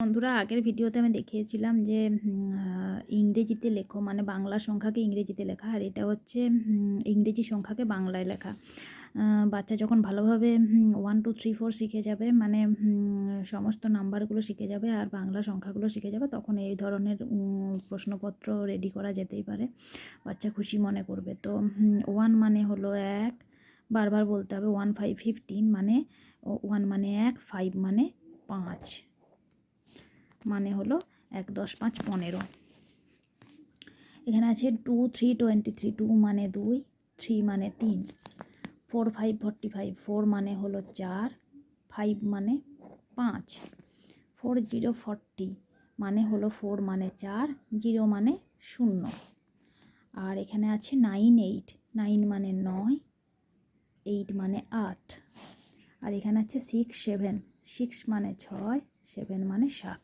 বন্ধুরা, আগের ভিডিওতে আমি দেখিয়েছিলাম যে ইংরেজিতে লেখো, মানে বাংলা সংখ্যাকে ইংরেজিতে লেখা, আর এটা হচ্ছে ইংরেজি সংখ্যাকে বাংলায় লেখা। বাচ্চা যখন ভালোভাবে 1 2 3 4 শিখে যাবে, মানে সমস্ত নাম্বারগুলো শিখে যাবে আর বাংলা সংখ্যাগুলো শিখে যাবে, তখন এই ধরনের প্রশ্নপত্র রেডি করা যেতেই পারে। বাচ্চা খুশি মনে করবে। তো 1 মানে হলো 1, বারবার বলতে হবে। 1 5 15 মানে 1 মানে 1, 5 মানে 5, মানে হলো 1 10 5 15। এখানে আছে 2 3 23, 2 মানে 2, 3 মানে 3, 4 5 45, 4 মানে হলো 4, 5 মানে 5, 4 0 40 মানে হলো 4 মানে 4, 0 মানে 0। আর এখানে আছে 9 8, 9 মানে 9, 8 মানে 8। আর এখানে আছে 6 7, 6 মানে 6, 7 মানে 7।